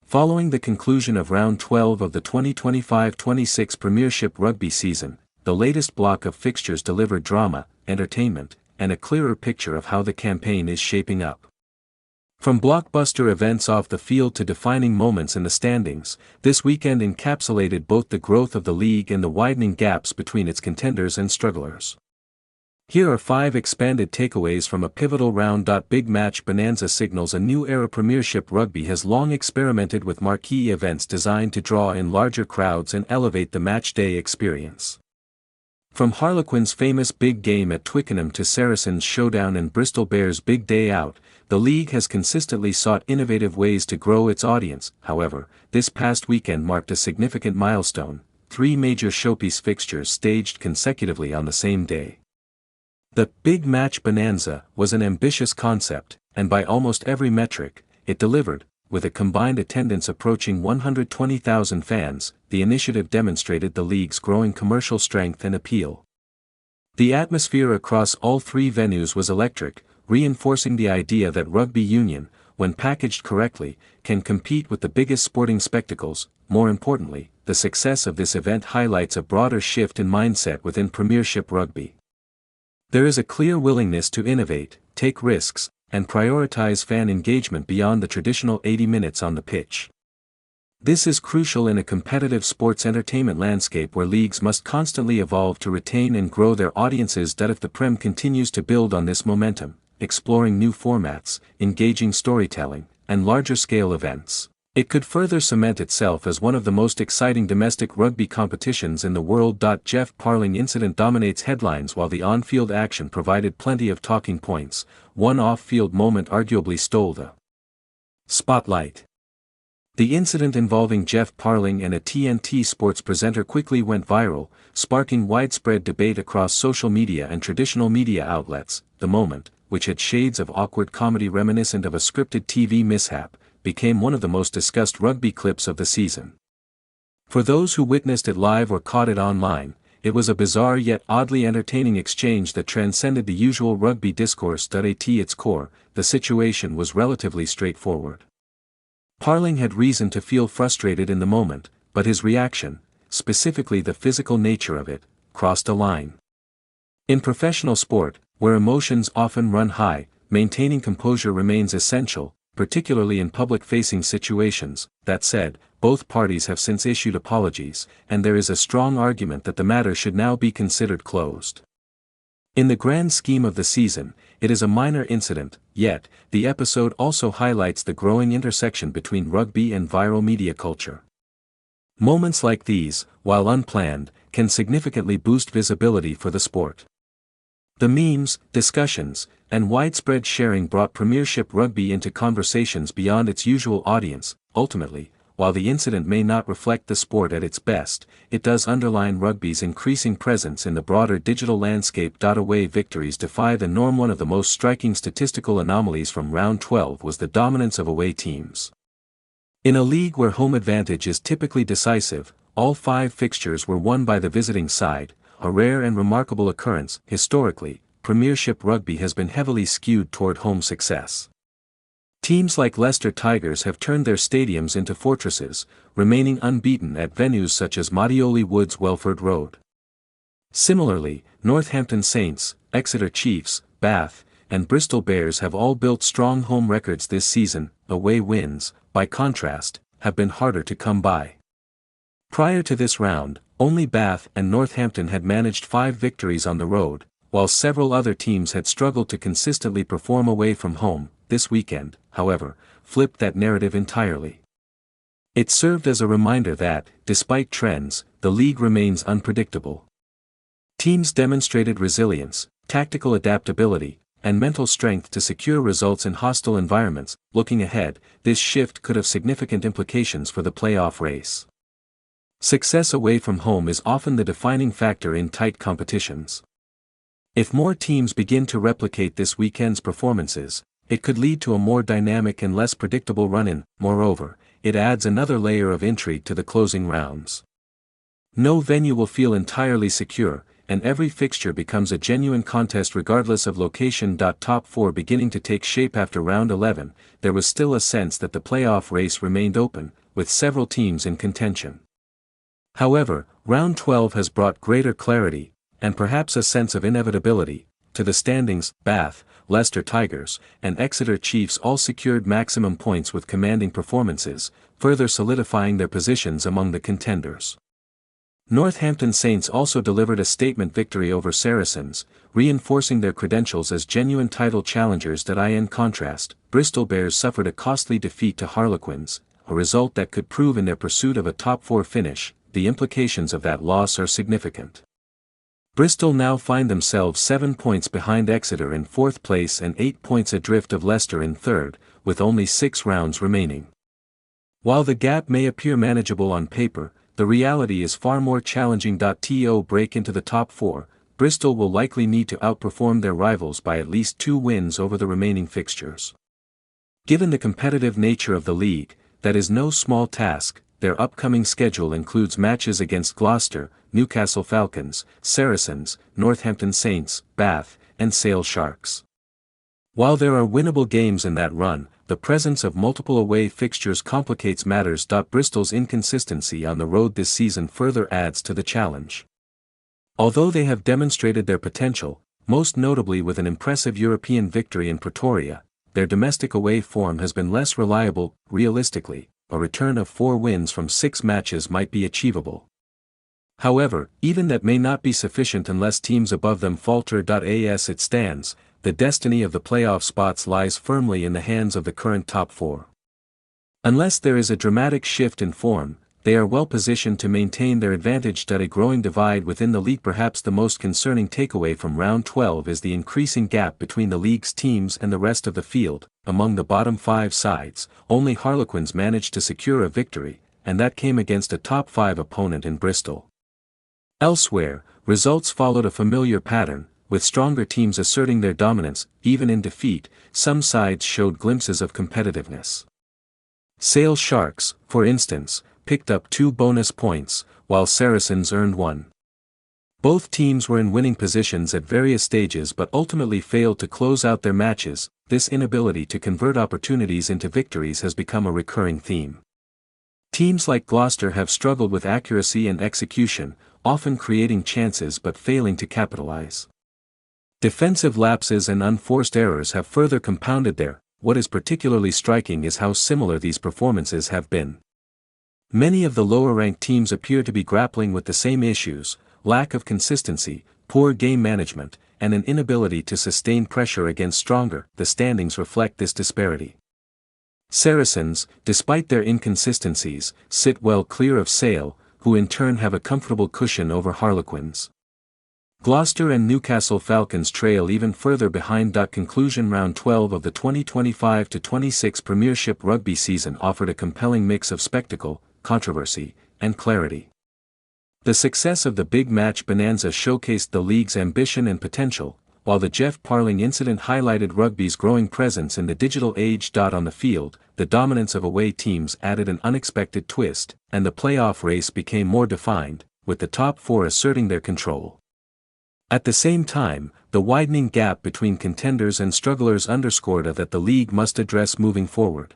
Following the conclusion of Round 12 of the 2025-26 Premiership Rugby season, the latest block of fixtures delivered drama, entertainment, and a clearer picture of how the campaign is shaping up. From blockbuster events off the field to defining moments in the standings, this weekend encapsulated both the growth of the league and the widening gaps between its contenders and strugglers. Here are 5 expanded takeaways from a pivotal round. Big Match Bonanza signals a new era. Premiership Rugby has long experimented with marquee events designed to draw in larger crowds and elevate the match day experience. From Harlequins' famous big game at Twickenham to Saracens' showdown and Bristol Bears' big day out, the league has consistently sought innovative ways to grow its audience. However, this past weekend marked a significant milestone: 3 major showpiece fixtures staged consecutively on the same day. The Big Match Bonanza was an ambitious concept, and by almost every metric, it delivered. With a combined attendance approaching 120,000 fans, the initiative demonstrated the league's growing commercial strength and appeal. The atmosphere across all 3 venues was electric, reinforcing the idea that rugby union, when packaged correctly, can compete with the biggest sporting spectacles. More importantly, the success of this event highlights a broader shift in mindset within Premiership Rugby. There is a clear willingness to innovate, take risks, and prioritize fan engagement beyond the traditional 80 minutes on the pitch. This is crucial in a competitive sports entertainment landscape where leagues must constantly evolve to retain and grow their audiences. If the Prem continues to build on this momentum, exploring new formats, engaging storytelling, and larger-scale events, it could further cement itself as one of the most exciting domestic rugby competitions in the world. Geoff Parling incident dominates headlines while the on-field action provided plenty of talking points. One off-field moment arguably stole the spotlight. The incident involving Geoff Parling and a TNT Sports presenter quickly went viral, sparking widespread debate across social media and traditional media outlets. The moment, which had shades of awkward comedy reminiscent of a scripted TV mishap, became one of the most discussed rugby clips of the season. For those who witnessed it live or caught it online, it was a bizarre yet oddly entertaining exchange that transcended the usual rugby discourse. At its core, the situation was relatively straightforward. Parling had reason to feel frustrated in the moment, but his reaction, specifically the physical nature of it, crossed a line. In professional sport, where emotions often run high, maintaining composure remains essential, particularly in public-facing situations. That said, both parties have since issued apologies, and there is a strong argument that the matter should now be considered closed. In the grand scheme of the season, it is a minor incident, yet, the episode also highlights the growing intersection between rugby and viral media culture. Moments like these, while unplanned, can significantly boost visibility for the sport. The memes, discussions, and widespread sharing brought Premiership Rugby into conversations beyond its usual audience. Ultimately, while the incident may not reflect the sport at its best, it does underline rugby's increasing presence in the broader digital landscape. Away victories defy the norm. One of the most striking statistical anomalies from Round 12 was the dominance of away teams. In a league where home advantage is typically decisive, all 5 fixtures were won by the visiting side, a rare and remarkable occurrence. Historically, Premiership Rugby has been heavily skewed toward home success. Teams like Leicester Tigers have turned their stadiums into fortresses, remaining unbeaten at venues such as Modioli Woods, Welford Road. Similarly, Northampton Saints, Exeter Chiefs, Bath, and Bristol Bears have all built strong home records this season. Away wins, by contrast, have been harder to come by. Prior to this round, only Bath and Northampton had managed 5 victories on the road, while several other teams had struggled to consistently perform away from home. This weekend, however, flipped that narrative entirely. It served as a reminder that, despite trends, the league remains unpredictable. Teams demonstrated resilience, tactical adaptability, and mental strength to secure results in hostile environments. Looking ahead, this shift could have significant implications for the playoff race. Success away from home is often the defining factor in tight competitions. If more teams begin to replicate this weekend's performances, it could lead to a more dynamic and less predictable run-in. Moreover, it adds another layer of intrigue to the closing rounds. No venue will feel entirely secure, and every fixture becomes a genuine contest regardless of location. Top 4 beginning to take shape after round 11, there was still a sense that the playoff race remained open, with several teams in contention. However, round 12 has brought greater clarity, and perhaps a sense of inevitability, to the standings. Bath, Leicester Tigers, and Exeter Chiefs all secured maximum points with commanding performances, further solidifying their positions among the contenders. Northampton Saints also delivered a statement victory over Saracens, reinforcing their credentials as genuine title challengers. In contrast, Bristol Bears suffered a costly defeat to Harlequins, a result that could prove in their pursuit of a top 4 finish. The implications of that loss are significant. Bristol now find themselves 7 points behind Exeter in 4th place and 8 points adrift of Leicester in 3rd, with only 6 rounds remaining. While the gap may appear manageable on paper, the reality is far more challenging. To break into the top 4, Bristol will likely need to outperform their rivals by at least 2 wins over the remaining fixtures. Given the competitive nature of the league, that is no small task. Their upcoming schedule includes matches against Gloucester, Newcastle Falcons, Saracens, Northampton Saints, Bath, and Sale Sharks. While there are winnable games in that run, the presence of multiple away fixtures complicates matters. Bristol's inconsistency on the road this season further adds to the challenge. Although they have demonstrated their potential, most notably with an impressive European victory in Pretoria, their domestic away form has been less reliable. Realistically, a return of 4 wins from 6 matches might be achievable. However, even that may not be sufficient unless teams above them falter. As it stands, the destiny of the playoff spots lies firmly in the hands of the current top 4. Unless there is a dramatic shift in form, they are well positioned to maintain their advantage. A growing divide within the league. Perhaps the most concerning takeaway from round 12 is the increasing gap between the league's teams and the rest of the field. Among the bottom 5 sides, only Harlequins managed to secure a victory, and that came against a top 5 opponent in Bristol. Elsewhere, results followed a familiar pattern, with stronger teams asserting their dominance. Even in defeat, some sides showed glimpses of competitiveness. Sale Sharks, for instance, picked up 2 bonus points, while Saracens earned 1. Both teams were in winning positions at various stages but ultimately failed to close out their matches. This inability to convert opportunities into victories has become a recurring theme. Teams like Gloucester have struggled with accuracy and execution, often creating chances but failing to capitalize. Defensive lapses and unforced errors have further compounded their. What is particularly striking is how similar these performances have been. Many of the lower-ranked teams appear to be grappling with the same issues: lack of consistency, poor game management, and an inability to sustain pressure against stronger. The standings reflect this disparity. Saracens, despite their inconsistencies, sit well clear of Sale, who in turn have a comfortable cushion over Harlequins. Gloucester and Newcastle Falcons trail even further behind. Conclusion: round 12 of the 2025-26 Premiership Rugby season offered a compelling mix of spectacle, controversy, and clarity. The success of the Big Match Bonanza showcased the league's ambition and potential, while the Geoff Parling incident highlighted rugby's growing presence in the digital age. On the field, the dominance of away teams added an unexpected twist, and the playoff race became more defined, with the top 4 asserting their control. At the same time, the widening gap between contenders and strugglers underscored that the league must address moving forward.